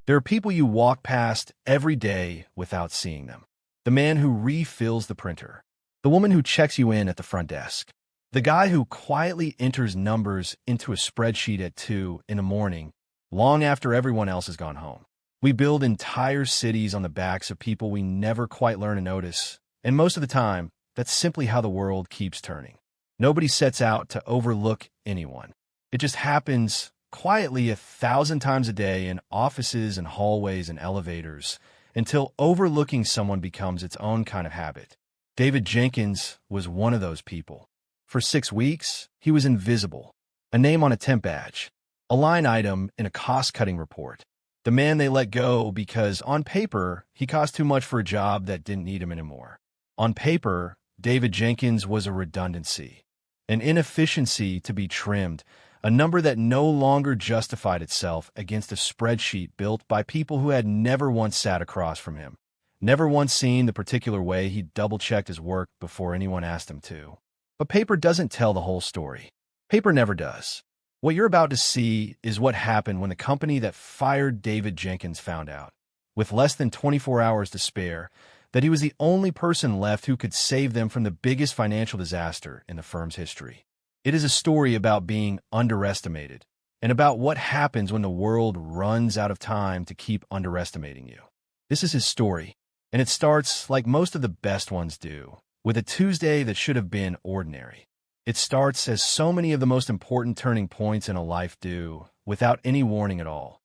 There are people you walk past every day without seeing them. The man who refills the printer. The woman who checks you in at the front desk. The guy who quietly enters numbers into a spreadsheet at 2 in the morning, long after everyone else has gone home. We build entire cities on the backs of people we never quite learn to notice, and most of the time, that's simply how the world keeps turning. Nobody sets out to overlook anyone. It just happens quietly 1,000 times a day in offices and hallways and elevators until overlooking someone becomes its own kind of habit. David Jenkins was one of those people. For 6 weeks, he was invisible, a name on a temp badge, a line item in a cost-cutting report. The man they let go because, on paper, he cost too much for a job that didn't need him anymore. On paper, David Jenkins was a redundancy, an inefficiency to be trimmed, a number that no longer justified itself against a spreadsheet built by people who had never once sat across from him, never once seen the particular way he double-checked his work before anyone asked him to. But paper doesn't tell the whole story. Paper never does. What you're about to see is what happened when the company that fired David Jenkins found out, with less than 24 hours to spare, that he was the only person left who could save them from the biggest financial disaster in the firm's history. It is a story about being underestimated and about what happens when the world runs out of time to keep underestimating you. This is his story, and it starts, like most of the best ones do, with a Tuesday that should have been ordinary. It starts, as so many of the most important turning points in a life do, without any warning at all.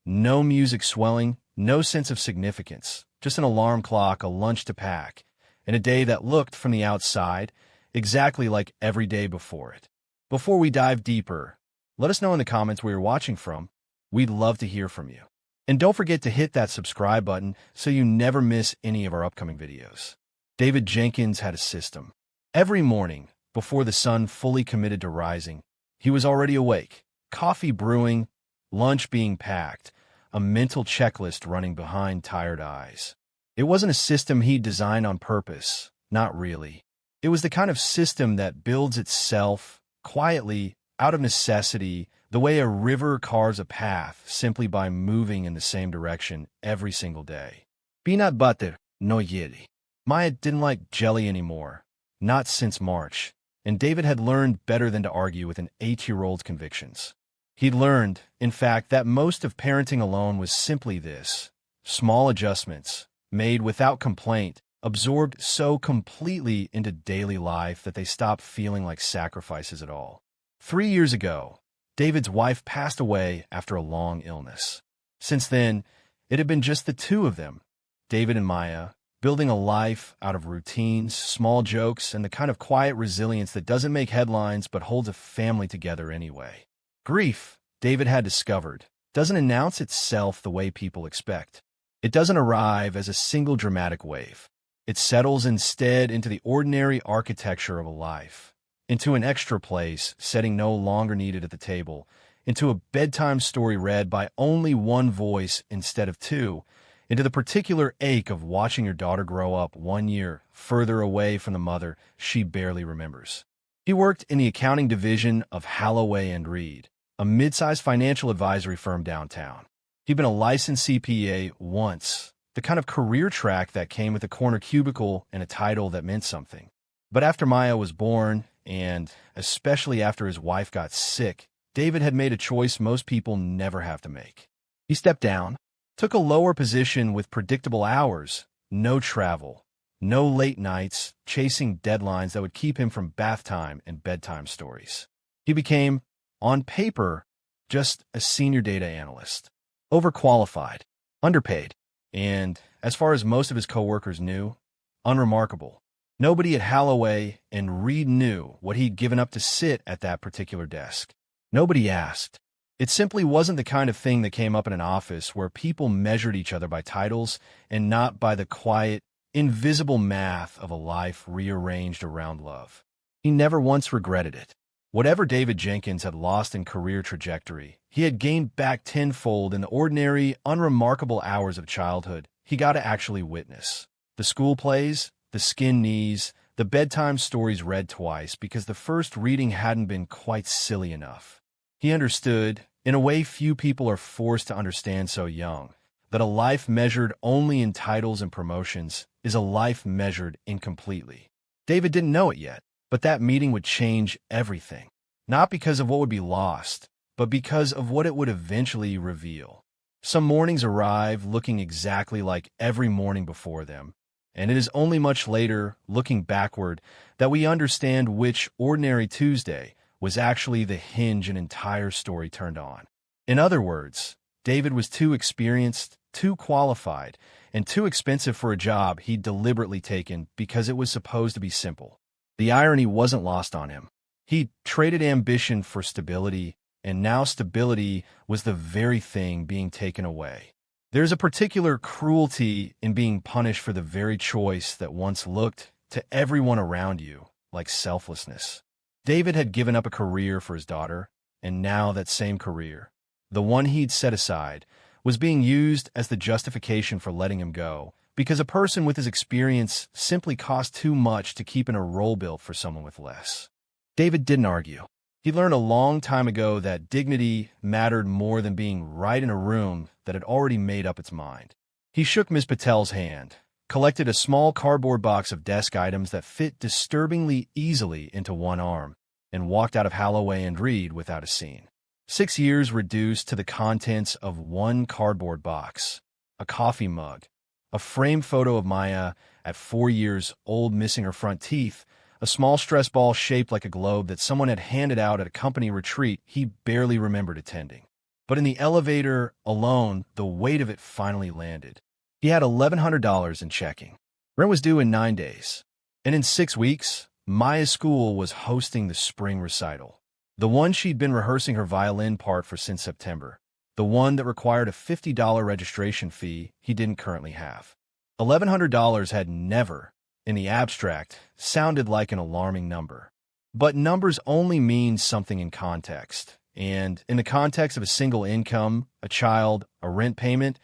No music swelling, no sense of significance, just an alarm clock, a lunch to pack, and a day that looked, from the outside, exactly like every day before it. Before we dive deeper, let us know in the comments where you're watching from. We'd love to hear from you. And don't forget to hit that subscribe button so you never miss any of our upcoming videos. David Jenkins had a system. Every morning, before the sun fully committed to rising, he was already awake, coffee brewing, lunch being packed, a mental checklist running behind tired eyes. It wasn't a system he'd designed on purpose, not really. It was the kind of system that builds itself, quietly, out of necessity, the way a river carves a path simply by moving in the same direction every single day. Peanut butter, no jelly. Maya didn't like jelly anymore, not since March, and David had learned better than to argue with an 8-year-old's convictions. He'd learned, in fact, that most of parenting alone was simply this: small adjustments, made without complaint, absorbed so completely into daily life that they stopped feeling like sacrifices at all. 3 years ago, David's wife passed away after a long illness. Since then, it had been just the two of them, David and Maya, building a life out of routines, small jokes, and the kind of quiet resilience that doesn't make headlines but holds a family together anyway. Grief, David had discovered, doesn't announce itself the way people expect. It doesn't arrive as a single dramatic wave. It settles instead into the ordinary architecture of a life, into an extra place, setting no longer needed at the table, into a bedtime story read by only one voice instead of two, into the particular ache of watching your daughter grow up 1 year further away from the mother she barely remembers. He worked in the accounting division of Halloway Reed, a mid-sized financial advisory firm downtown. He'd been a licensed CPA once, the kind of career track that came with a corner cubicle and a title that meant something. But after Maya was born, and especially after his wife got sick, David had made a choice most people never have to make. He stepped down, took a lower position with predictable hours, no travel, no late nights, chasing deadlines that would keep him from bath time and bedtime stories. He became, on paper, just a senior data analyst. Overqualified, underpaid, and, as far as most of his coworkers knew, unremarkable. Nobody at Halloway Reed knew what he'd given up to sit at that particular desk. Nobody asked. It simply wasn't the kind of thing that came up in an office where people measured each other by titles and not by the quiet, invisible math of a life rearranged around love. He never once regretted it. Whatever David Jenkins had lost in career trajectory, he had gained back tenfold in the ordinary, unremarkable hours of childhood he got to actually witness. The school plays, the skin knees, the bedtime stories read twice because the first reading hadn't been quite silly enough. He understood, in a way few people are forced to understand so young, that a life measured only in titles and promotions is a life measured incompletely. David didn't know it yet, but that meeting would change everything. Not because of what would be lost, but because of what it would eventually reveal. Some mornings arrive looking exactly like every morning before them, and it is only much later, looking backward, that we understand which ordinary Tuesday was actually the hinge an entire story turned on. In other words, David was too experienced, too qualified, and too expensive for a job he'd deliberately taken because it was supposed to be simple. The irony wasn't lost on him. He traded ambition for stability, and now stability was the very thing being taken away. There's a particular cruelty in being punished for the very choice that once looked to everyone around you like selflessness. David had given up a career for his daughter, and now that same career, the one he'd set aside, was being used as the justification for letting him go, because a person with his experience simply cost too much to keep in a role built for someone with less. David didn't argue. He learned a long time ago that dignity mattered more than being right in a room that had already made up its mind. He shook Ms. Patel's hand, collected a small cardboard box of desk items that fit disturbingly easily into one arm, and walked out of Halloway Reed without a scene. 6 years reduced to the contents of one cardboard box, a coffee mug, a framed photo of Maya at 4 years old missing her front teeth, a small stress ball shaped like a globe that someone had handed out at a company retreat he barely remembered attending. But in the elevator alone, the weight of it finally landed. He had $1,100 in checking. Rent was due in 9 days. And in 6 weeks, Maya's school was hosting the spring recital. The one she'd been rehearsing her violin part for since September. The one that required a $50 registration fee he didn't currently have. $1,100 had never, in the abstract, sounded like an alarming number. But numbers only mean something in context. And in the context of a single income, a child, a rent payment,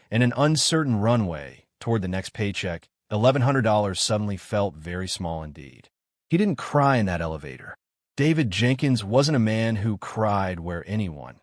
and an uncertain runway toward the next paycheck, $1,100 suddenly felt very small indeed. He didn't cry in that elevator. David Jenkins wasn't a man who cried where anyone,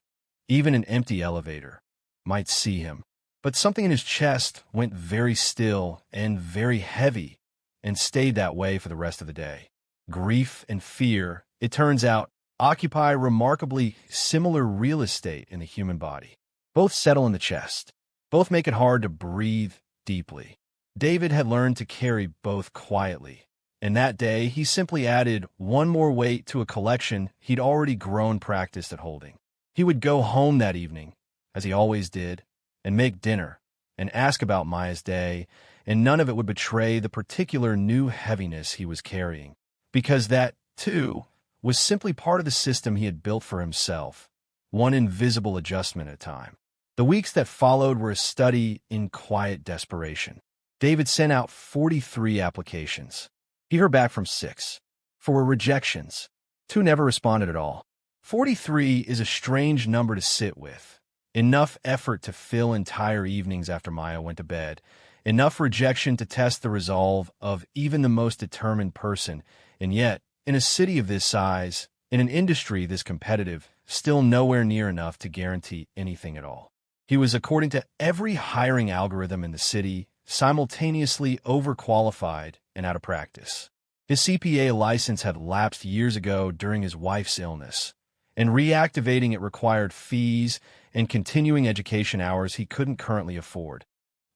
even an empty elevator, might see him. But something in his chest went very still and very heavy and stayed that way for the rest of the day. Grief and fear, it turns out, occupy remarkably similar real estate in the human body. Both settle in the chest. Both make it hard to breathe deeply. David had learned to carry both quietly, and that day he simply added one more weight to a collection he'd already grown practiced at holding. He would go home that evening, as he always did, and make dinner, and ask about Maya's day, and none of it would betray the particular new heaviness he was carrying, because that, too, was simply part of the system he had built for himself, one invisible adjustment at a time. The weeks that followed were a study in quiet desperation. David sent out 43 applications. He heard back from 6. 4 were rejections. 2 never responded at all. 43 is a strange number to sit with. Enough effort to fill entire evenings after Maya went to bed. Enough rejection to test the resolve of even the most determined person. And yet, in a city of this size, in an industry this competitive, still nowhere near enough to guarantee anything at all. He was, according to every hiring algorithm in the city, simultaneously overqualified and out of practice. His CPA license had lapsed years ago during his wife's illness, and reactivating it required fees and continuing education hours he couldn't currently afford.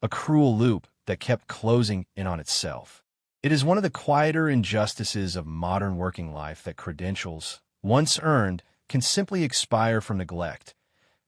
A cruel loop that kept closing in on itself. It is one of the quieter injustices of modern working life that credentials, once earned, can simply expire from neglect,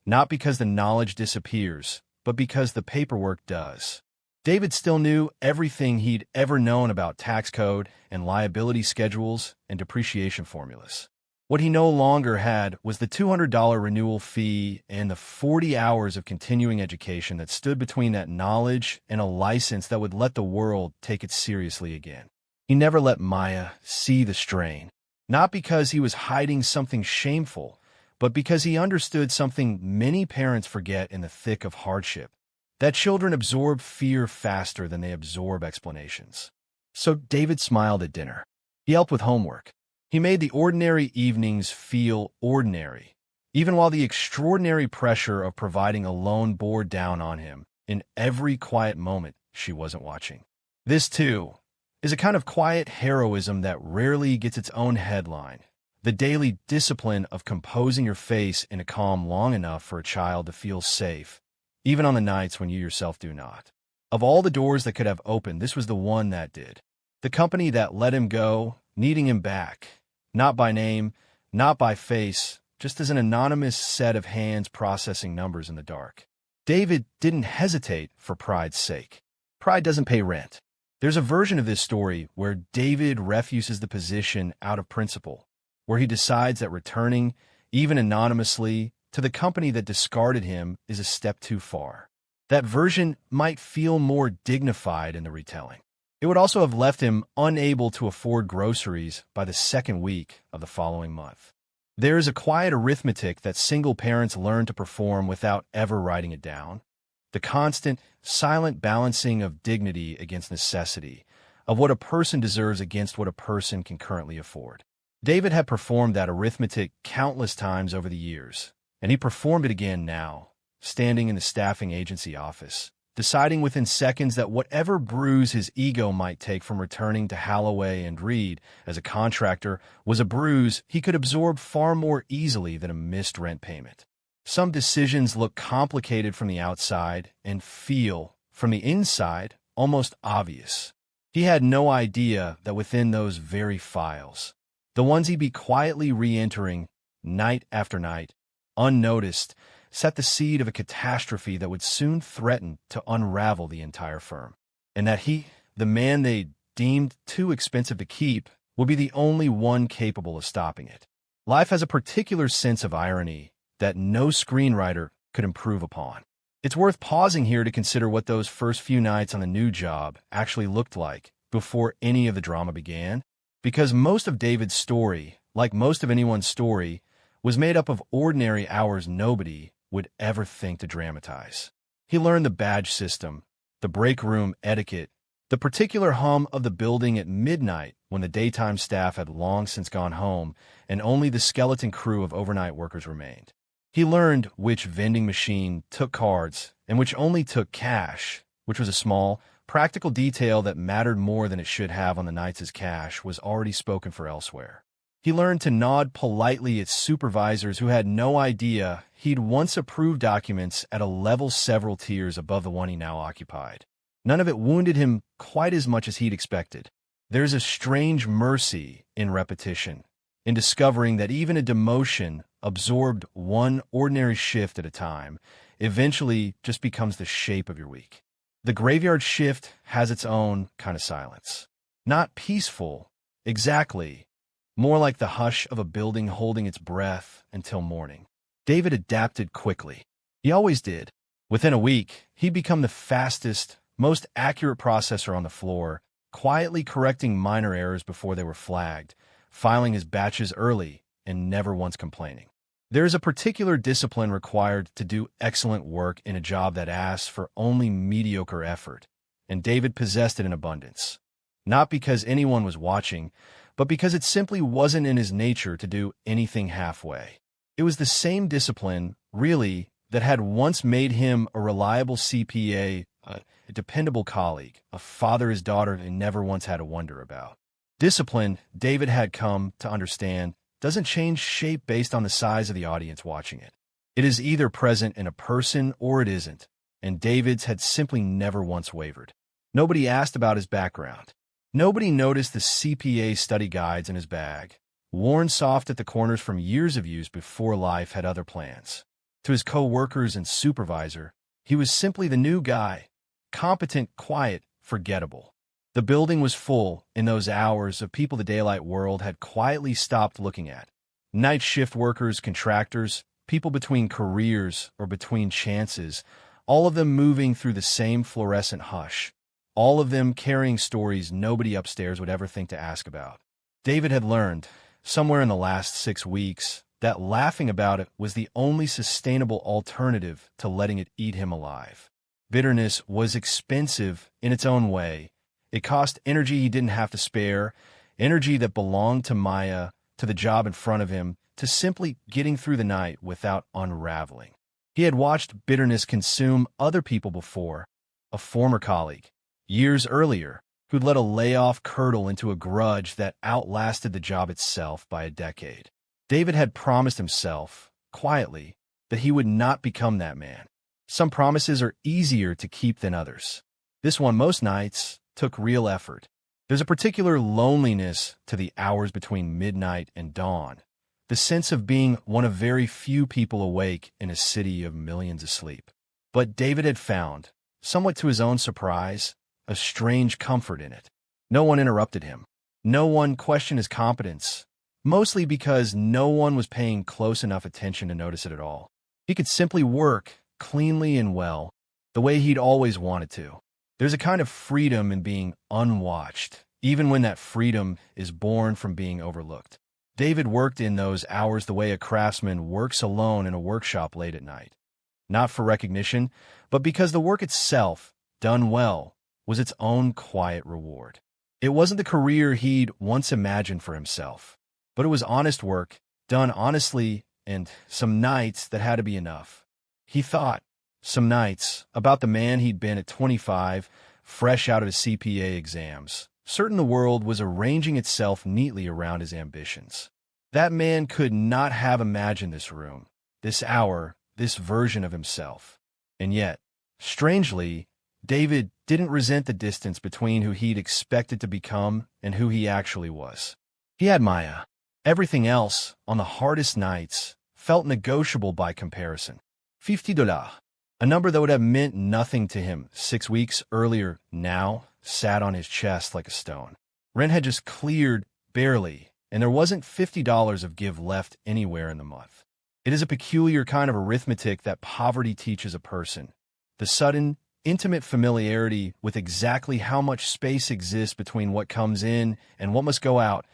not because the knowledge disappears, but because the paperwork does. David still knew everything he'd ever known about tax code and liability schedules and depreciation formulas. What he no longer had was the $200 renewal fee and the 40 hours of continuing education that stood between that knowledge and a license that would let the world take it seriously again. He never let Maya see the strain, not because he was hiding something shameful, but because he understood something many parents forget in the thick of hardship, that children absorb fear faster than they absorb explanations. So David smiled at dinner. He helped with homework. He made the ordinary evenings feel ordinary, even while the extraordinary pressure of providing a loan bore down on him, in every quiet moment she wasn't watching. This, too, is a kind of quiet heroism that rarely gets its own headline. The daily discipline of composing your face in a calm long enough for a child to feel safe, even on the nights when you yourself do not. Of all the doors that could have opened, this was the one that did. The company that let him go, needing him back, not by name, not by face, just as an anonymous set of hands processing numbers in the dark. David didn't hesitate for pride's sake. Pride doesn't pay rent. There's a version of this story where David refuses the position out of principle, where he decides that returning, even anonymously, to the company that discarded him is a step too far. That version might feel more dignified in the retelling. It would also have left him unable to afford groceries by the second week of the following month. There is a quiet arithmetic that single parents learn to perform without ever writing it down. The constant, silent balancing of dignity against necessity, of what a person deserves against what a person can currently afford. David had performed that arithmetic countless times over the years, and he performed it again now, standing in the staffing agency office, deciding within seconds that whatever bruise his ego might take from returning to Halloway and Reed as a contractor was a bruise he could absorb far more easily than a missed rent payment. Some decisions look complicated from the outside and feel, from the inside, almost obvious. He had no idea that within those very files, the ones he'd be quietly re-entering night after night, unnoticed, set the seed of a catastrophe that would soon threaten to unravel the entire firm. And that he, the man they deemed too expensive to keep, would be the only one capable of stopping it. Life has a particular sense of irony that no screenwriter could improve upon. It's worth pausing here to consider what those first few nights on the new job actually looked like before any of the drama began, because most of David's story, like most of anyone's story, was made up of ordinary hours nobody would ever think to dramatize. He learned the badge system, the break room etiquette, the particular hum of the building at midnight when the daytime staff had long since gone home and only the skeleton crew of overnight workers remained. He learned which vending machine took cards and which only took cash, which was a small, practical detail that mattered more than it should have on the nights his cash was already spoken for elsewhere. He learned to nod politely at supervisors who had no idea he'd once approved documents at a level several tiers above the one he now occupied. None of it wounded him quite as much as he'd expected. There's a strange mercy in repetition, in discovering that even a demotion absorbed one ordinary shift at a time eventually just becomes the shape of your week. The graveyard shift has its own kind of silence. Not peaceful, exactly, more like the hush of a building holding its breath until morning. David adapted quickly. He always did. Within a week, he'd become the fastest, most accurate processor on the floor, quietly correcting minor errors before they were flagged, filing his batches early, and never once complaining. There is a particular discipline required to do excellent work in a job that asks for only mediocre effort, and David possessed it in abundance. Not because anyone was watching, but because it simply wasn't in his nature to do anything halfway. It was the same discipline, really, that had once made him a reliable CPA, a dependable colleague, a father his daughter never once had to wonder about. Discipline, David had come to understand, doesn't change shape based on the size of the audience watching it. It is either present in a person or it isn't, and David's had simply never once wavered. Nobody asked about his background. Nobody noticed the CPA study guides in his bag, worn soft at the corners from years of use before life had other plans. To his co-workers and supervisor, he was simply the new guy, competent, quiet, forgettable. The building was full, in those hours, of people the daylight world had quietly stopped looking at. Night shift workers, contractors, people between careers or between chances, all of them moving through the same fluorescent hush. All of them carrying stories nobody upstairs would ever think to ask about. David had learned, somewhere in the last 6 weeks, that laughing about it was the only sustainable alternative to letting it eat him alive. Bitterness was expensive in its own way. It cost energy he didn't have to spare, energy that belonged to Maya, to the job in front of him, to simply getting through the night without unraveling. He had watched bitterness consume other people before, a former colleague, years earlier, who'd let a layoff curdle into a grudge that outlasted the job itself by a decade. David had promised himself, quietly, that he would not become that man. Some promises are easier to keep than others. This one, most nights, took real effort. There's a particular loneliness to the hours between midnight and dawn, the sense of being one of very few people awake in a city of millions asleep. But David had found, somewhat to his own surprise, a strange comfort in it. No one interrupted him. No one questioned his competence, mostly because no one was paying close enough attention to notice it at all. He could simply work, cleanly and well, the way he'd always wanted to. There's a kind of freedom in being unwatched, even when that freedom is born from being overlooked. David worked in those hours the way a craftsman works alone in a workshop late at night. Not for recognition, but because the work itself, done well, was its own quiet reward. It wasn't the career he'd once imagined for himself, but it was honest work, done honestly, and some nights that had to be enough. He thought, some nights, about the man he'd been at 25, fresh out of his CPA exams, certain the world was arranging itself neatly around his ambitions. That man could not have imagined this room, this hour, this version of himself. And yet, strangely, David didn't resent the distance between who he'd expected to become and who he actually was. He had Maya. Everything else, on the hardest nights, felt negotiable by comparison. $50, a number that would have meant nothing to him 6 weeks earlier, now sat on his chest like a stone. Rent had just cleared, barely, and there wasn't $50 of give left anywhere in the month. It is a peculiar kind of arithmetic that poverty teaches a person. The sudden, intimate familiarity with exactly how much space exists between what comes in and what must go out,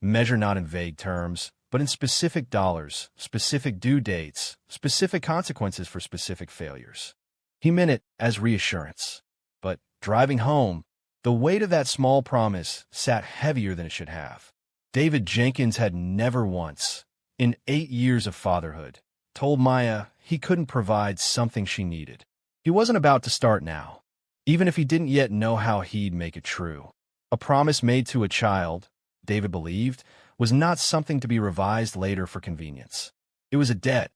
measure not in vague terms, but in specific dollars, specific due dates, specific consequences for specific failures. He meant it as reassurance. But driving home, the weight of that small promise sat heavier than it should have. David Jenkins had never once, in 8 years of fatherhood, told Maya he couldn't provide something she needed. He wasn't about to start now, even if he didn't yet know how he'd make it true. A promise made to a child, David believed, was not something to be revised later for convenience. It was a debt,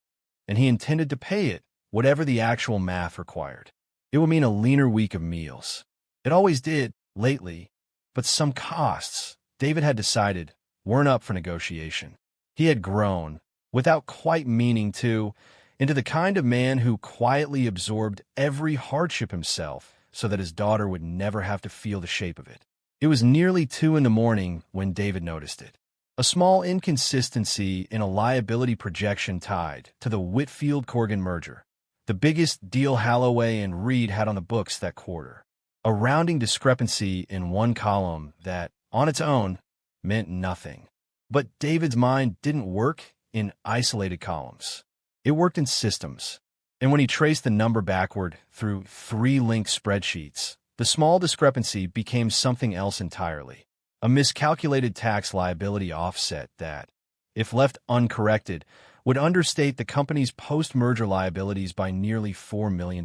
and he intended to pay it, whatever the actual math required. It would mean a leaner week of meals. It always did, lately, but some costs, David had decided, weren't up for negotiation. He had grown, without quite meaning to, into the kind of man who quietly absorbed every hardship himself so that his daughter would never have to feel the shape of it. It was nearly 2 a.m. when David noticed it. A small inconsistency in a liability projection tied to the Whitfield-Corgan merger, the biggest deal Halloway and Reed had on the books that quarter. A rounding discrepancy in one column that, on its own, meant nothing. But David's mind didn't work in isolated columns. It worked in systems. And when he traced the number backward through 3 linked spreadsheets, the small discrepancy became something else entirely. A miscalculated tax liability offset that, if left uncorrected, would understate the company's post-merger liabilities by nearly $4 million.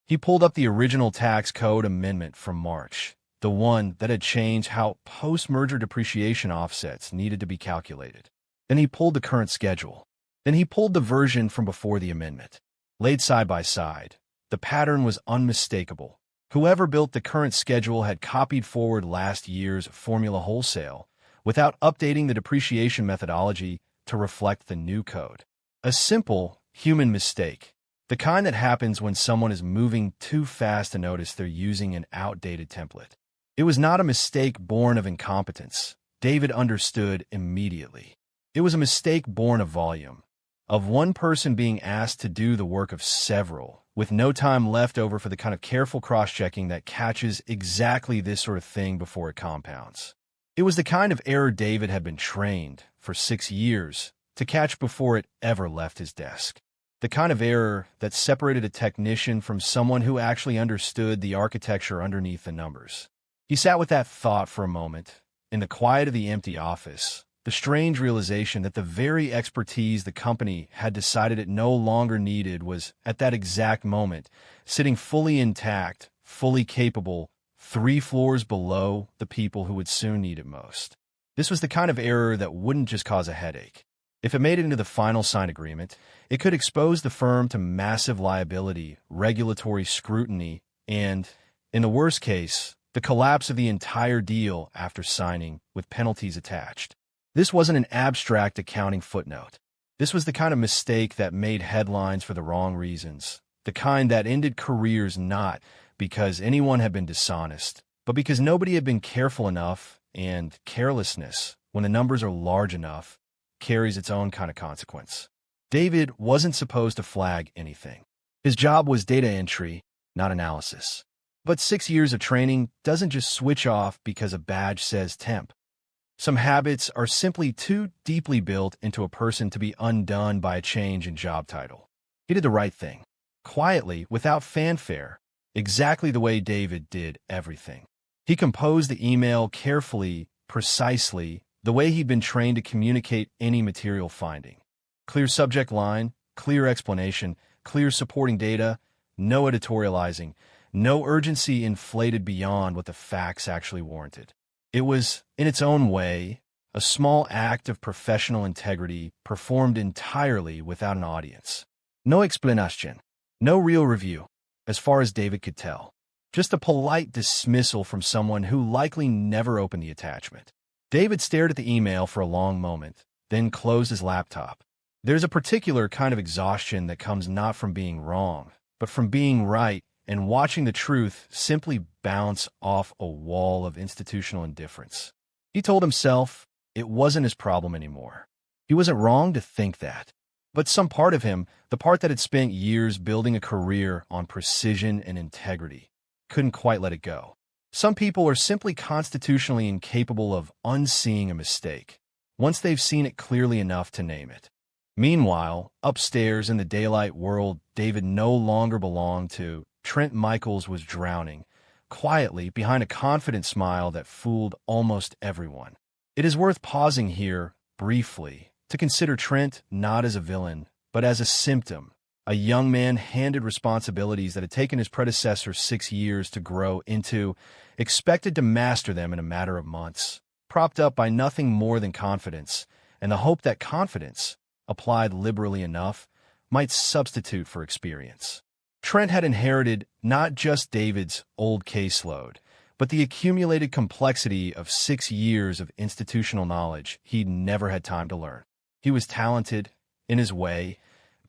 He pulled up the original tax code amendment from March, the one that had changed how post-merger depreciation offsets needed to be calculated. Then he pulled the current schedule. Then he pulled the version from before the amendment. Laid side by side, the pattern was unmistakable. Whoever built the current schedule had copied forward last year's formula wholesale without updating the depreciation methodology to reflect the new code. A simple, human mistake, the kind that happens when someone is moving too fast to notice they're using an outdated template. It was not a mistake born of incompetence. David understood immediately. It was a mistake born of volume, of one person being asked to do the work of several, with no time left over for the kind of careful cross-checking that catches exactly this sort of thing before it compounds. It was the kind of error David had been trained, for 6 years, to catch before it ever left his desk. The kind of error that separated a technician from someone who actually understood the architecture underneath the numbers. He sat with that thought for a moment, in the quiet of the empty office, The strange realization that the very expertise the company had decided it no longer needed was, at that exact moment, sitting fully intact, fully capable, 3 floors below the people who would soon need it most. This was the kind of error that wouldn't just cause a headache. If it made it into the final signed agreement, it could expose the firm to massive liability, regulatory scrutiny, and, in the worst case, the collapse of the entire deal after signing, with penalties attached. This wasn't an abstract accounting footnote. This was the kind of mistake that made headlines for the wrong reasons, the kind that ended careers not because anyone had been dishonest, but because nobody had been careful enough, and carelessness, when the numbers are large enough, carries its own kind of consequence. David wasn't supposed to flag anything. His job was data entry, not analysis. But 6 years of training doesn't just switch off because a badge says temp. Some habits are simply too deeply built into a person to be undone by a change in job title. He did the right thing, quietly, without fanfare, exactly the way David did everything. He composed the email carefully, precisely, the way he'd been trained to communicate any material finding. Clear subject line, clear explanation, clear supporting data, no editorializing, no urgency inflated beyond what the facts actually warranted. It was, in its own way, a small act of professional integrity performed entirely without an audience. No explanation, no real review, as far as David could tell. Just a polite dismissal from someone who likely never opened the attachment. David stared at the email for a long moment, then closed his laptop. There's a particular kind of exhaustion that comes not from being wrong, but from being right and watching the truth simply bounce off a wall of institutional indifference. He told himself it wasn't his problem anymore. He wasn't wrong to think that. But some part of him, the part that had spent years building a career on precision and integrity, couldn't quite let it go. Some people are simply constitutionally incapable of unseeing a mistake, once they've seen it clearly enough to name it. Meanwhile, upstairs in the daylight world David no longer belonged to, Trent Michaels was drowning, quietly behind a confident smile that fooled almost everyone. It is worth pausing here, briefly, to consider Trent not as a villain, but as a symptom, a young man handed responsibilities that had taken his predecessor 6 years to grow into, expected to master them in a matter of months, propped up by nothing more than confidence, and the hope that confidence, applied liberally enough, might substitute for experience. Trent had inherited not just David's old caseload, but the accumulated complexity of 6 years of institutional knowledge he'd never had time to learn. He was talented, in his way,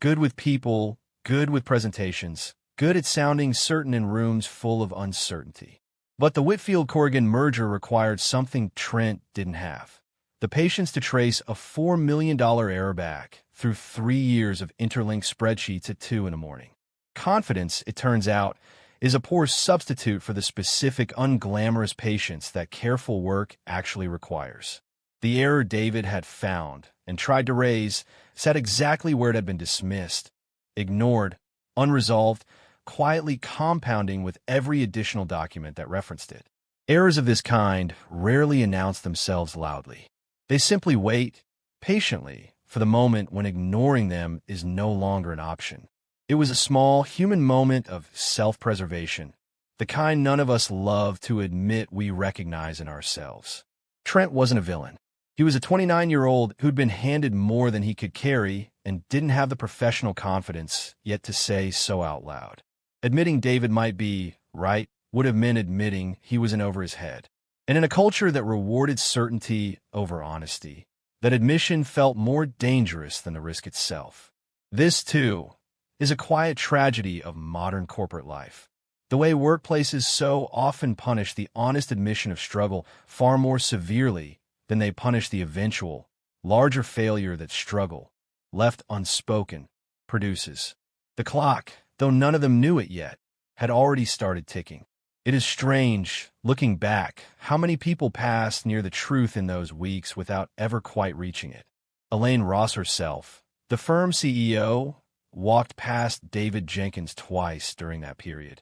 good with people, good with presentations, good at sounding certain in rooms full of uncertainty. But the Whitfield-Corrigan merger required something Trent didn't have: the patience to trace a $4 million error back through 3 years of interlinked spreadsheets at 2 in the morning. Confidence, it turns out, is a poor substitute for the specific, unglamorous patience that careful work actually requires. The error David had found and tried to raise sat exactly where it had been dismissed, ignored, unresolved, quietly compounding with every additional document that referenced it. Errors of this kind rarely announce themselves loudly. They simply wait, patiently, for the moment when ignoring them is no longer an option. It was a small, human moment of self-preservation, the kind none of us love to admit we recognize in ourselves. Trent wasn't a villain. He was a 29-year-old who'd been handed more than he could carry and didn't have the professional confidence yet to say so out loud. Admitting David might be right would have meant admitting he was in over his head. And in a culture that rewarded certainty over honesty, that admission felt more dangerous than the risk itself. This, too, is a quiet tragedy of modern corporate life. The way workplaces so often punish the honest admission of struggle far more severely than they punish the eventual, larger failure that struggle, left unspoken, produces. The clock, though none of them knew it yet, had already started ticking. It is strange, looking back, how many people passed near the truth in those weeks without ever quite reaching it. Elaine Ross herself, the firm's CEO, walked past David Jenkins twice during that period.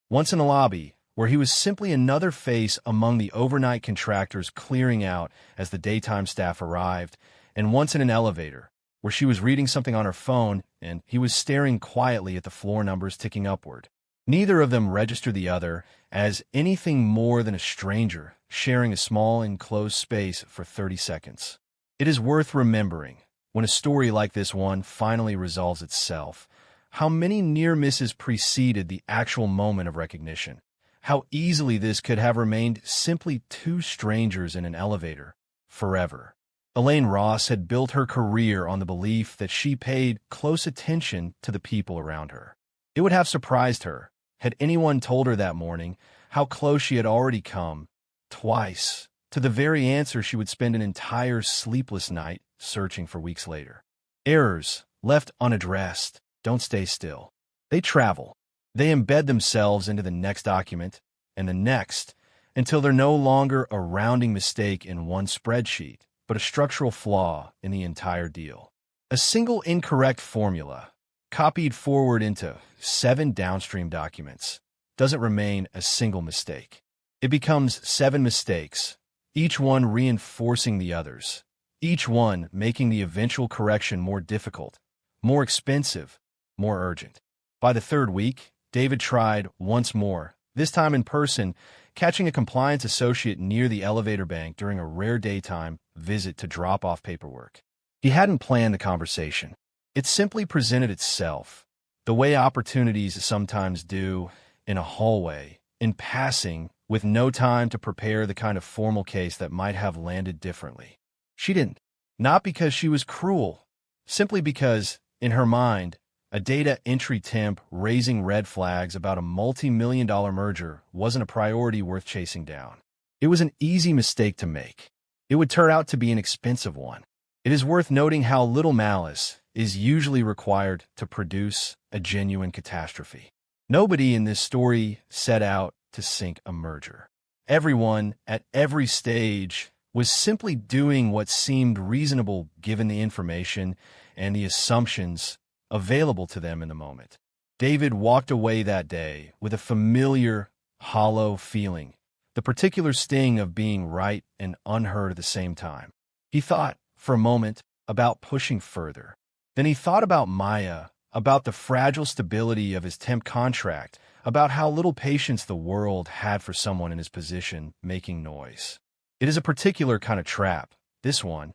Once in the lobby, where he was simply another face among the overnight contractors clearing out as the daytime staff arrived, and once in an elevator, where she was reading something on her phone and he was staring quietly at the floor numbers ticking upward. Neither of them registered the other as anything more than a stranger sharing a small enclosed space for 30 seconds. It is worth remembering, when a story like this one finally resolves itself, how many near misses preceded the actual moment of recognition. How easily this could have remained simply two strangers in an elevator, forever. Elaine Ross had built her career on the belief that she paid close attention to the people around her. It would have surprised her, had anyone told her that morning, how close she had already come, twice, to the very answer she would spend an entire sleepless night searching for weeks later. Errors, left unaddressed, don't stay still. They travel. They embed themselves into the next document, and the next, until they're no longer a rounding mistake in one spreadsheet, but a structural flaw in the entire deal. A single incorrect formula, copied forward into 7 downstream documents, doesn't remain a single mistake. It becomes 7 mistakes, each one reinforcing the others, each one making the eventual correction more difficult, more expensive, more urgent. By the 3rd week, David tried once more, this time in person, catching a compliance associate near the elevator bank during a rare daytime visit to drop off paperwork. He hadn't planned the conversation. It simply presented itself, the way opportunities sometimes do, in a hallway, in passing, with no time to prepare the kind of formal case that might have landed differently. She didn't. Not because she was cruel, simply because, in her mind, a data entry temp raising red flags about a multi-million-dollar merger wasn't a priority worth chasing down. It was an easy mistake to make. It would turn out to be an expensive one. It is worth noting how little malice is usually required to produce a genuine catastrophe. Nobody in this story set out to sink a merger. Everyone, at every stage, was simply doing what seemed reasonable given the information and the assumptions available to them in the moment. David walked away that day with a familiar, hollow feeling, the particular sting of being right and unheard at the same time. He thought, for a moment, about pushing further. Then he thought about Maya, about the fragile stability of his temp contract, about how little patience the world had for someone in his position making noise. It is a particular kind of trap, this one.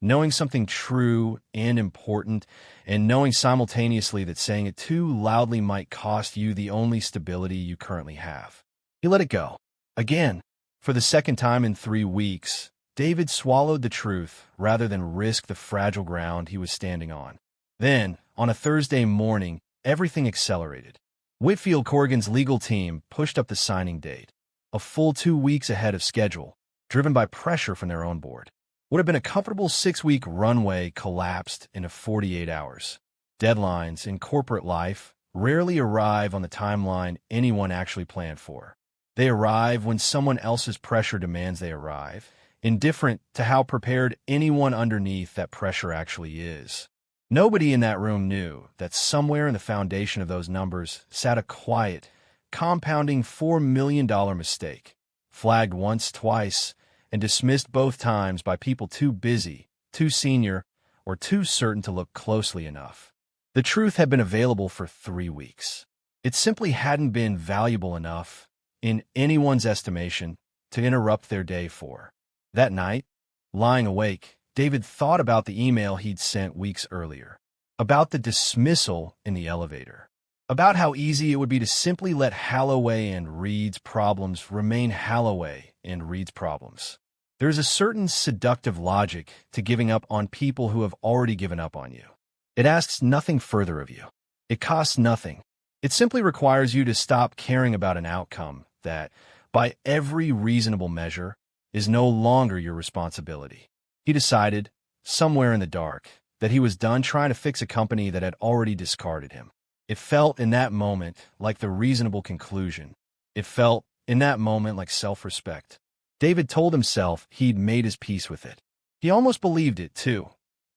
Knowing something true and important, and knowing simultaneously that saying it too loudly might cost you the only stability you currently have. He let it go. Again, for the 2nd time in 3 weeks, David swallowed the truth rather than risk the fragile ground he was standing on. Then, on a Thursday morning, everything accelerated. Whitfield Corrigan's legal team pushed up the signing date, a full 2 weeks ahead of schedule, driven by pressure from their own board. Would have been a comfortable 6-week runway collapsed into 48 hours. Deadlines in corporate life rarely arrive on the timeline anyone actually planned for. They arrive when someone else's pressure demands they arrive, indifferent to how prepared anyone underneath that pressure actually is. Nobody in that room knew that somewhere in the foundation of those numbers sat a quiet, compounding $4 million mistake, flagged once, twice, and dismissed both times by people too busy, too senior, or too certain to look closely enough. The truth had been available for 3 weeks. It simply hadn't been valuable enough, in anyone's estimation, to interrupt their day for. That night, lying awake, David thought about the email he'd sent weeks earlier, about the dismissal in the elevator, about how easy it would be to simply let Halloway and Reed's problems remain Halloway and Reed's problems. There is a certain seductive logic to giving up on people who have already given up on you. It asks nothing further of you. It costs nothing. It simply requires you to stop caring about an outcome that, by every reasonable measure, is no longer your responsibility. He decided, somewhere in the dark, that he was done trying to fix a company that had already discarded him. It felt in that moment like the reasonable conclusion. It felt in that moment like self-respect. David told himself he'd made his peace with it. He almost believed it, too,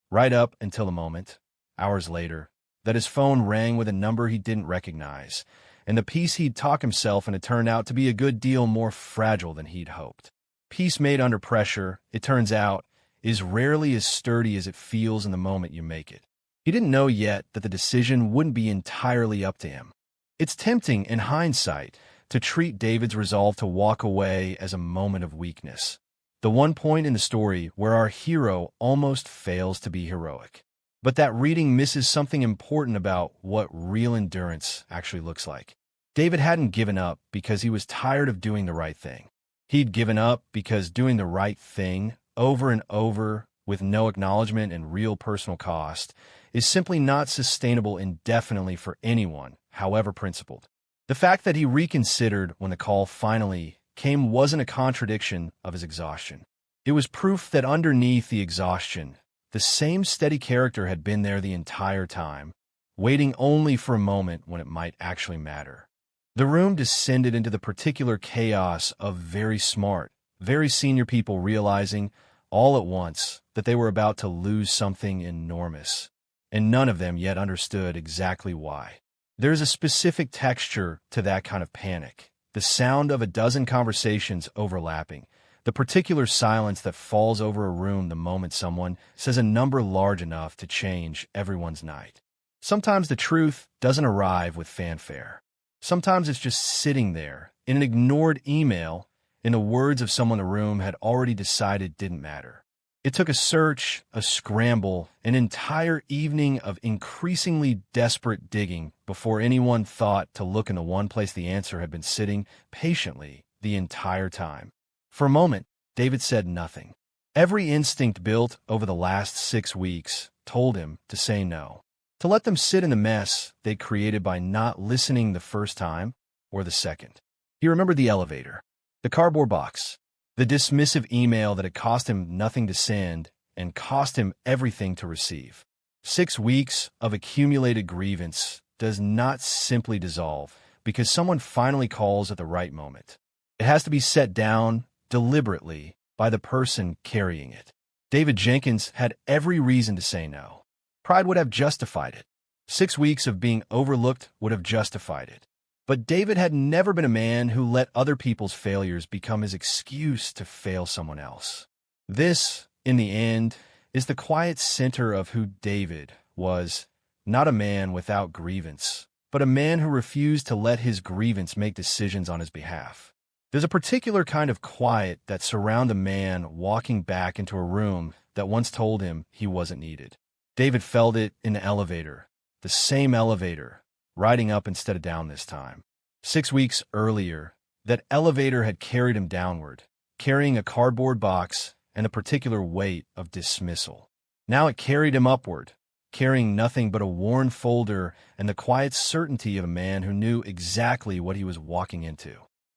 right up until the moment, hours later, that his phone rang with a number he didn't recognize, and the peace he'd talk himself into turned out to be a good deal more fragile than he'd hoped. Peace made under pressure, it turns out, is rarely as sturdy as it feels in the moment you make it. He didn't know yet that the decision wouldn't be entirely up to him. It's tempting, in hindsight, to treat David's resolve to walk away as a moment of weakness. The one point in the story where our hero almost fails to be heroic. But that reading misses something important about what real endurance actually looks like. David hadn't given up because he was tired of doing the right thing. He'd given up because doing the right thing over and over with no acknowledgement and real personal cost is simply not sustainable indefinitely for anyone, however principled. The fact that he reconsidered when the call finally came wasn't a contradiction of his exhaustion. It was proof that underneath the exhaustion, the same steady character had been there the entire time, waiting only for a moment when it might actually matter. The room descended into the particular chaos of very smart, very senior people realizing, all at once, that they were about to lose something enormous, and none of them yet understood exactly why. There's a specific texture to that kind of panic, the sound of a dozen conversations overlapping, the particular silence that falls over a room the moment someone says a number large enough to change everyone's night. Sometimes the truth doesn't arrive with fanfare. Sometimes it's just sitting there, in an ignored email, in the words of someone the room had already decided didn't matter. It took a search, a scramble, an entire evening of increasingly desperate digging before anyone thought to look in the one place the answer had been sitting patiently the entire time. For a moment, David said nothing. Every instinct built over the last 6 weeks told him to say no, to let them sit in the mess they'd created by not listening the first time or the second. He remembered the elevator, the cardboard box, the dismissive email that had cost him nothing to send and cost him everything to receive. 6 weeks of accumulated grievance does not simply dissolve because someone finally calls at the right moment. It has to be set down deliberately by the person carrying it. David Jenkins had every reason to say no. Pride would have justified it. 6 weeks of being overlooked would have justified it. But David had never been a man who let other people's failures become his excuse to fail someone else. This, in the end, is the quiet center of who David was, not a man without grievance, but a man who refused to let his grievance make decisions on his behalf. There's a particular kind of quiet that surrounds a man walking back into a room that once told him he wasn't needed. David felt it in the elevator, the same elevator, riding up instead of down this time. 6 weeks earlier, that elevator had carried him downward, carrying a cardboard box and a particular weight of dismissal. Now it carried him upward, carrying nothing but a worn folder and the quiet certainty of a man who knew exactly what he was walking into.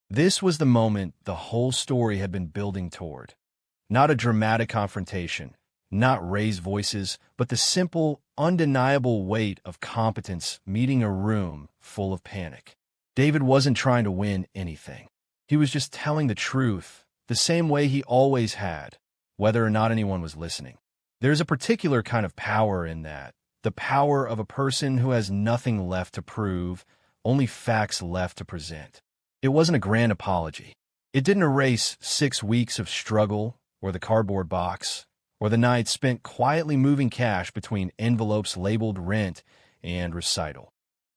This was the moment the whole story had been building toward. Not a dramatic confrontation, not raised voices, but the simple, undeniable weight of competence meeting a room full of panic. David wasn't trying to win anything. He was just telling the truth, the same way he always had, whether or not anyone was listening. There's a particular kind of power in that, the power of a person who has nothing left to prove, only facts left to present. It wasn't a grand apology. It didn't erase 6 weeks of struggle, or the cardboard box, or the night spent quietly moving cash between envelopes labeled rent and recital.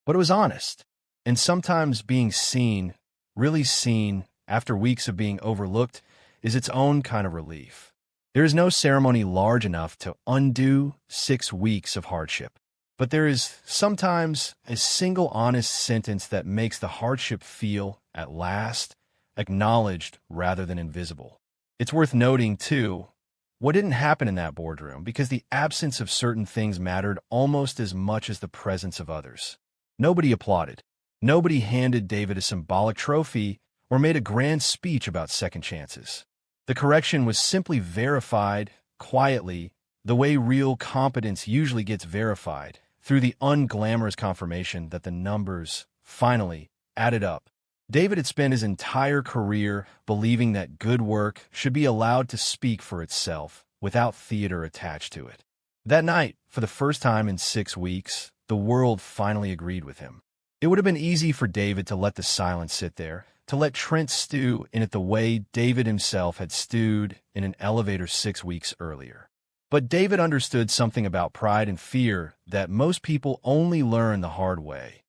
But it was honest, and sometimes being seen, really seen, after weeks of being overlooked, is its own kind of relief. There is no ceremony large enough to undo 6 weeks of hardship. But there is sometimes a single honest sentence that makes the hardship feel, at last, acknowledged rather than invisible. It's worth noting, too, what didn't happen in that boardroom, because the absence of certain things mattered almost as much as the presence of others. Nobody applauded. Nobody handed David a symbolic trophy or made a grand speech about second chances. The correction was simply verified, quietly, the way real competence usually gets verified, through the unglamorous confirmation that the numbers, finally, added up. David had spent his entire career believing that good work should be allowed to speak for itself, without theater attached to it. That night, for the first time in 6 weeks, the world finally agreed with him. It would have been easy for David to let the silence sit there, to let Trent stew in it the way David himself had stewed in an elevator 6 weeks earlier. But David understood something about pride and fear that most people only learn the hard way,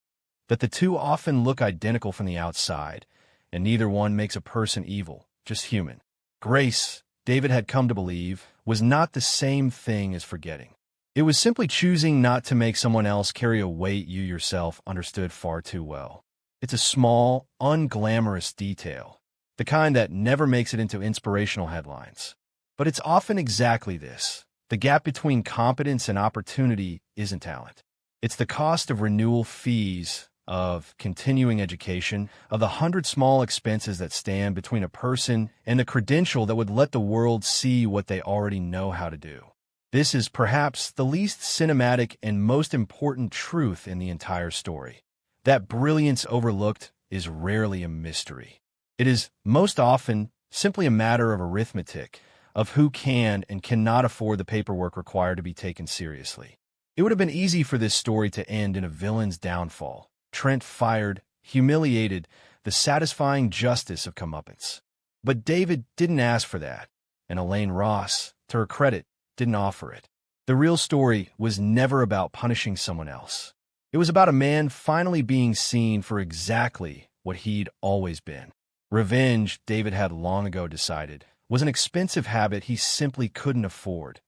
that the two often look identical from the outside, and neither one makes a person evil, just human. Grace, David had come to believe, was not the same thing as forgetting. It was simply choosing not to make someone else carry a weight you yourself understood far too well. It's a small, unglamorous detail, the kind that never makes it into inspirational headlines. But it's often exactly this. The gap between competence and opportunity isn't talent. It's the cost of renewal fees, of continuing education, of the 100 small expenses that stand between a person and the credential that would let the world see what they already know how to do. This is perhaps the least cinematic and most important truth in the entire story. That brilliance overlooked is rarely a mystery. It is most often simply a matter of arithmetic, of who can and cannot afford the paperwork required to be taken seriously. It would have been easy for this story to end in a villain's downfall. Trent fired, humiliated, the satisfying justice of comeuppance. But David didn't ask for that, and Elaine Ross, to her credit, didn't offer it. The real story was never about punishing someone else. It was about a man finally being seen for exactly what he'd always been. Revenge, David had long ago decided, was an expensive habit he simply couldn't afford.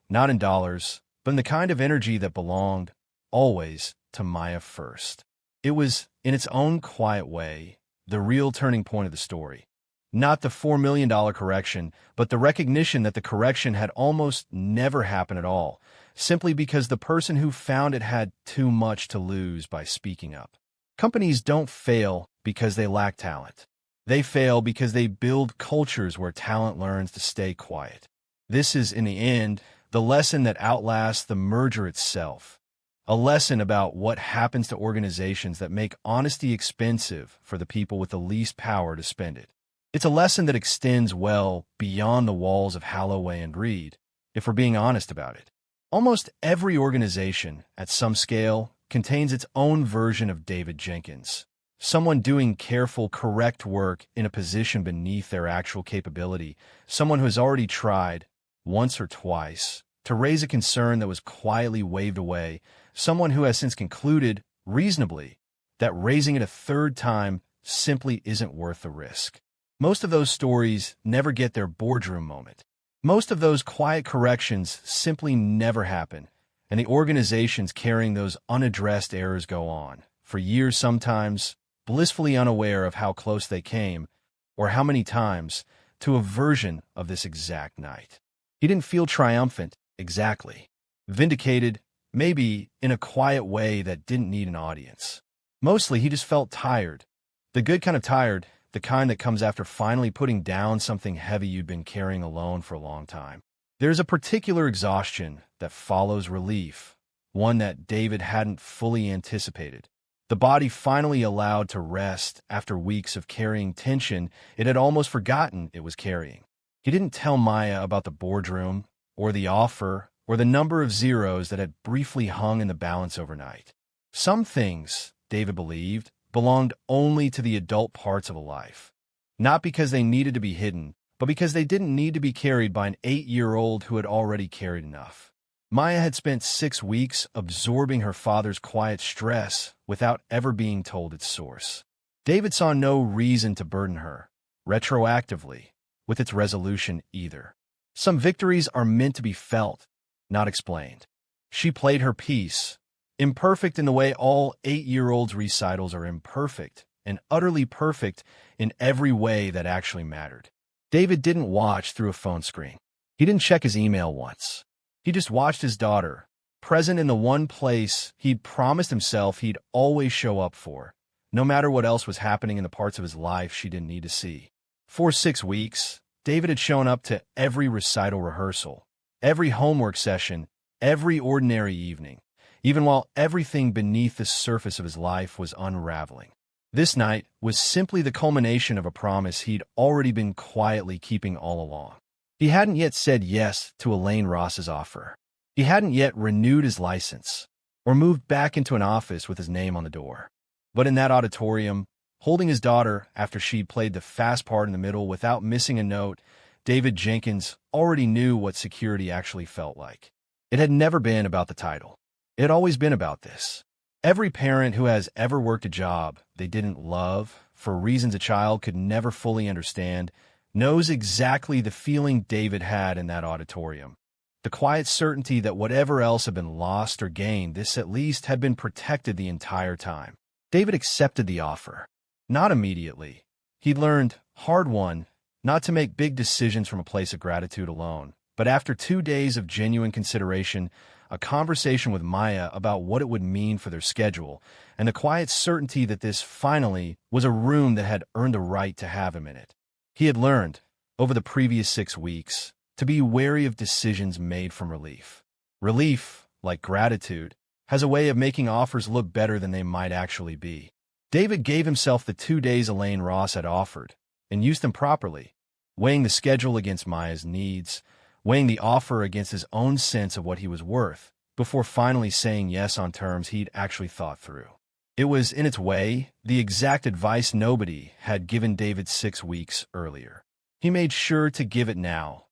Not in dollars, but in the kind of energy that belonged, always, to Maya first. It was, in its own quiet way, the real turning point of the story. Not the $4 million correction, but the recognition that the correction had almost never happened at all, simply because the person who found it had too much to lose by speaking up. Companies don't fail because they lack talent. They fail because they build cultures where talent learns to stay quiet. This is, in the end, the lesson that outlasts the merger itself. A lesson about what happens to organizations that make honesty expensive for the people with the least power to spend it. It's a lesson that extends well beyond the walls of Halloway and Reed, if we're being honest about it. Almost every organization, at some scale, contains its own version of David Jenkins. Someone doing careful, correct work in a position beneath their actual capability. Someone who has already tried, once or twice, to raise a concern that was quietly waved away. Someone who has since concluded, reasonably, that raising it a third time simply isn't worth the risk. Most of those stories never get their boardroom moment. Most of those quiet corrections simply never happen, and the organizations carrying those unaddressed errors go on, for years sometimes, blissfully unaware of how close they came, or how many times, to a version of this exact night. He didn't feel triumphant, exactly. Vindicated, maybe in a quiet way that didn't need an audience. Mostly he just felt tired. The good kind of tired, the kind that comes after finally putting down something heavy you'd been carrying alone for a long time. There's a particular exhaustion that follows relief, one that David hadn't fully anticipated. The body finally allowed to rest after weeks of carrying tension it had almost forgotten it was carrying. He didn't tell Maya about the boardroom, or the offer, or the number of zeros that had briefly hung in the balance overnight. Some things, David believed, belonged only to the adult parts of a life. Not because they needed to be hidden, but because they didn't need to be carried by an 8-year-old who had already carried enough. Maya had spent 6 weeks absorbing her father's quiet stress without ever being told its source. David saw no reason to burden her, retroactively, with its resolution either. Some victories are meant to be felt, not explained. She played her piece, imperfect in the way all 8-year-olds' recitals are imperfect, and utterly perfect in every way that actually mattered. David didn't watch through a phone screen. He didn't check his email once. He just watched his daughter, present in the one place he'd promised himself he'd always show up for, no matter what else was happening in the parts of his life she didn't need to see. For 6 weeks, David had shown up to every recital rehearsal, every homework session, every ordinary evening, even while everything beneath the surface of his life was unraveling. This night was simply the culmination of a promise he'd already been quietly keeping all along. He hadn't yet said yes to Elaine Ross's offer. He hadn't yet renewed his license, or moved back into an office with his name on the door. But in that auditorium, holding his daughter after she'd played the fast part in the middle without missing a note, David Jenkins already knew what security actually felt like. It had never been about the title. It had always been about this. Every parent who has ever worked a job they didn't love, for reasons a child could never fully understand, knows exactly the feeling David had in that auditorium. The quiet certainty that whatever else had been lost or gained, this at least had been protected the entire time. David accepted the offer. Not immediately. He'd learned, hard-won, not to make big decisions from a place of gratitude alone. But after 2 days of genuine consideration, a conversation with Maya about what it would mean for their schedule, and the quiet certainty that this finally was a room that had earned the right to have him in it. He had learned, over the previous 6 weeks, to be wary of decisions made from relief. Relief, like gratitude, has a way of making offers look better than they might actually be. David gave himself the 2 days Elaine Ross had offered, and used them properly, weighing the schedule against Maya's needs, weighing the offer against his own sense of what he was worth, before finally saying yes on terms he'd actually thought through. It was, in its way, the exact advice nobody had given David 6 weeks earlier. He made sure to give it now,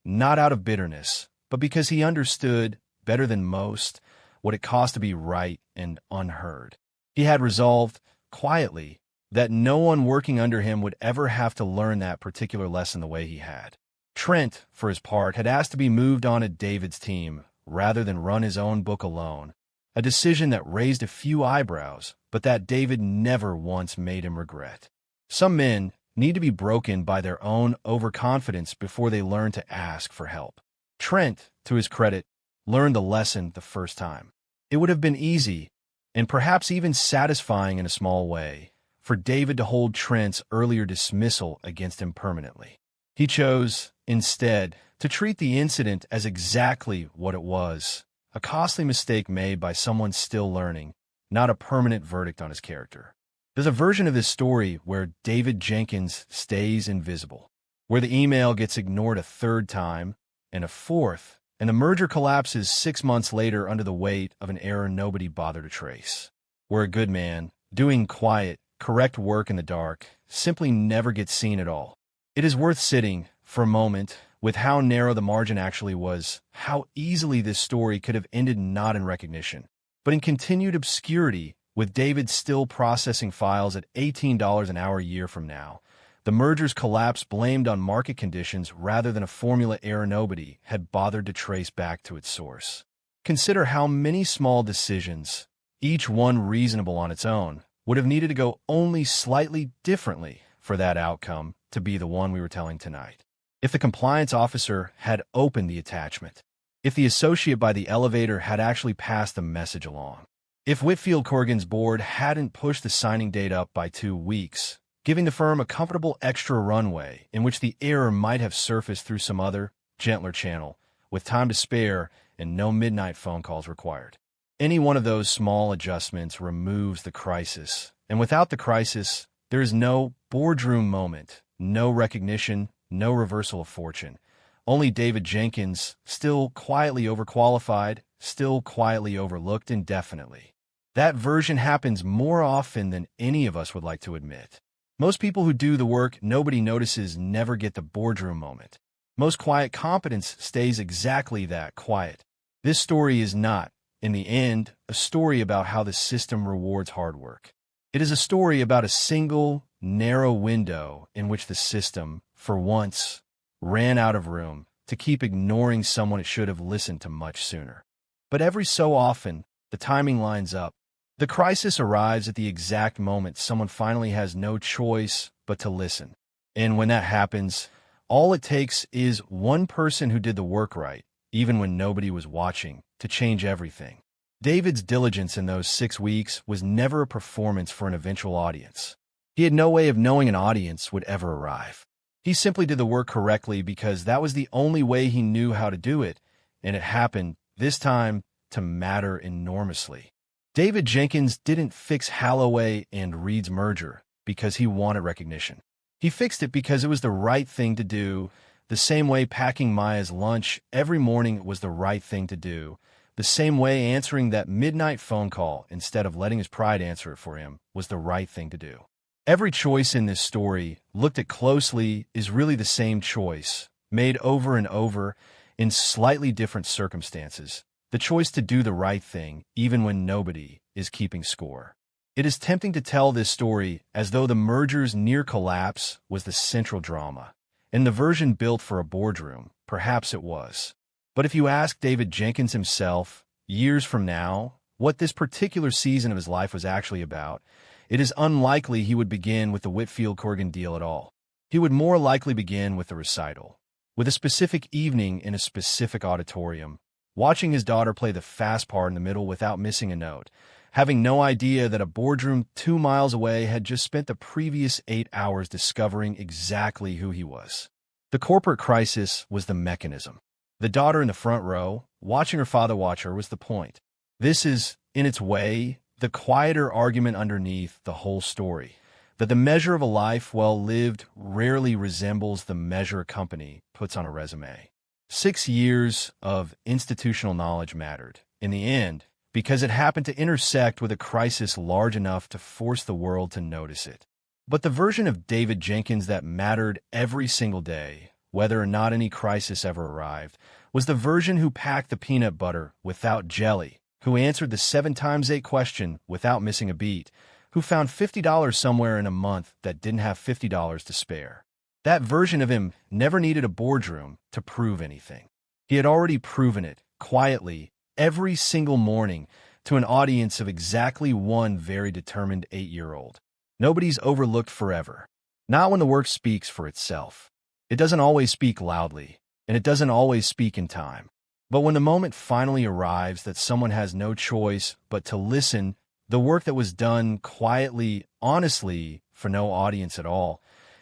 not out of bitterness, but because he understood, better than most, what it cost to be right and unheard. He had resolved, quietly, that no one working under him would ever have to learn that particular lesson the way he had. Trent, for his part, had asked to be moved on to David's team rather than run his own book alone, a decision that raised a few eyebrows, but that David never once made him regret. Some men need to be broken by their own overconfidence before they learn to ask for help. Trent, to his credit, learned the lesson the first time. It would have been easy, and perhaps even satisfying in a small way, for David to hold Trent's earlier dismissal against him permanently. He chose, instead, to treat the incident as exactly what it was, a costly mistake made by someone still learning, not a permanent verdict on his character. There's a version of this story where David Jenkins stays invisible, where the email gets ignored a 3rd time, and a 4th, and the merger collapses 6 months later under the weight of an error nobody bothered to trace, where a good man, doing quiet, correct work in the dark, simply never gets seen at all. It is worth sitting, for a moment, with how narrow the margin actually was, how easily this story could have ended not in recognition, but in continued obscurity, with David still processing files at $18 an hour a year from now. The merger's collapse blamed on market conditions rather than a formula error nobody had bothered to trace back to its source. Consider how many small decisions, each one reasonable on its own, would have needed to go only slightly differently for that outcome to be the one we were telling tonight. If the compliance officer had opened the attachment, if the associate by the elevator had actually passed the message along, if Whitfield Corrigan's board hadn't pushed the signing date up by 2 weeks, giving the firm a comfortable extra runway in which the error might have surfaced through some other, gentler channel, with time to spare and no midnight phone calls required. Any one of those small adjustments removes the crisis, and without the crisis, there is no boardroom moment, no recognition, no reversal of fortune. Only David Jenkins, still quietly overqualified, still quietly overlooked indefinitely. That version happens more often than any of us would like to admit. Most people who do the work nobody notices never get the boardroom moment. Most quiet competence stays exactly that, quiet. This story is not, in the end, a story about how the system rewards hard work. It is a story about a single, narrow window in which the system, for once, ran out of room to keep ignoring someone it should have listened to much sooner. But every so often, the timing lines up. The crisis arrives at the exact moment someone finally has no choice but to listen. And when that happens, all it takes is one person who did the work right, even when nobody was watching, to change everything. David's diligence in those 6 weeks was never a performance for an eventual audience. He had no way of knowing an audience would ever arrive. He simply did the work correctly because that was the only way he knew how to do it, and it happened, this time, to matter enormously. David Jenkins didn't fix Halloway and Reed's merger because he wanted recognition. He fixed it because it was the right thing to do, the same way packing Maya's lunch every morning was the right thing to do, the The same way answering that midnight phone call instead of letting his pride answer it for him was the right thing to do. Every choice in this story, looked at closely, is really the same choice, made over and over in slightly different circumstances. The choice to do the right thing, even when nobody is keeping score. It is tempting to tell this story as though the merger's near collapse was the central drama. In the version built for a boardroom, perhaps it was. But if you ask David Jenkins himself, years from now, what this particular season of his life was actually about, it is unlikely he would begin with the Whitfield-Corrigan deal at all. He would more likely begin with the recital, with a specific evening in a specific auditorium, watching his daughter play the fast part in the middle without missing a note, having no idea that a boardroom 2 miles away had just spent the previous 8 hours discovering exactly who he was. The corporate crisis was the mechanism. The daughter in the front row, watching her father watch her, was the point. This is, in its way, the quieter argument underneath the whole story, that the measure of a life well lived rarely resembles the measure a company puts on a resume. 6 years of institutional knowledge mattered, in the end, because it happened to intersect with a crisis large enough to force the world to notice it. But the version of David Jenkins that mattered every single day, whether or not any crisis ever arrived, was the version who packed the peanut butter without jelly, who answered the 7 times 8 question without missing a beat, who found $50 somewhere in a month that didn't have $50 to spare. That version of him never needed a boardroom to prove anything. He had already proven it, quietly, every single morning, to an audience of exactly one very determined 8-year-old. Nobody's overlooked forever. Not when the work speaks for itself. It doesn't always speak loudly, and it doesn't always speak in time. But when the moment finally arrives that someone has no choice but to listen, the work that was done quietly, honestly, for no audience at all,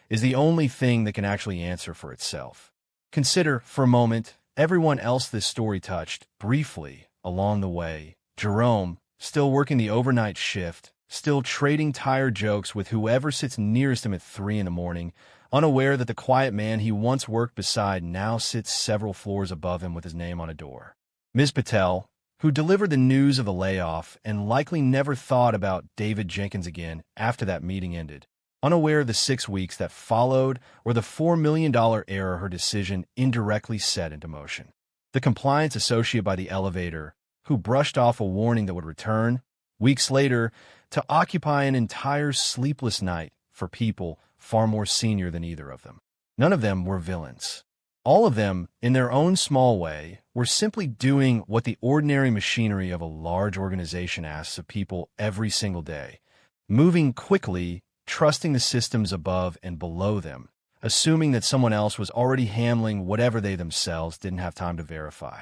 is the only thing that can actually answer for itself. Consider, for a moment, everyone else this story touched, briefly, along the way. Jerome, still working the overnight shift, still trading tired jokes with whoever sits nearest him at 3 in the morning, unaware that the quiet man he once worked beside now sits several floors above him with his name on a door. Ms. Patel, who delivered the news of the layoff and likely never thought about David Jenkins again after that meeting ended, unaware of the 6 weeks that followed or the $4 million error her decision indirectly set into motion. The compliance associate by the elevator, who brushed off a warning that would return, weeks later, to occupy an entire sleepless night for people far more senior than either of them. None of them were villains. All of them, in their own small way, were simply doing what the ordinary machinery of a large organization asks of people every single day, moving quickly, trusting the systems above and below them, assuming that someone else was already handling whatever they themselves didn't have time to verify.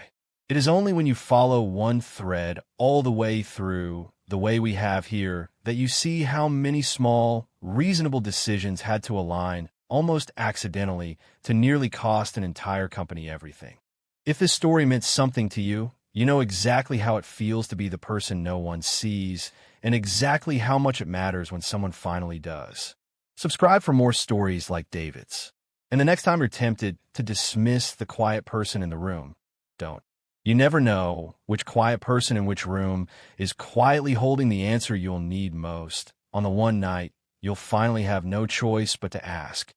It is only when you follow one thread all the way through, the way we have here, that you see how many small, reasonable decisions had to align, almost accidentally, to nearly cost an entire company everything. If this story meant something to you, you know exactly how it feels to be the person no one sees, and exactly how much it matters when someone finally does. Subscribe for more stories like David's. And the next time you're tempted to dismiss the quiet person in the room, don't. You never know which quiet person in which room is quietly holding the answer you'll need most on the one night you'll finally have no choice but to ask,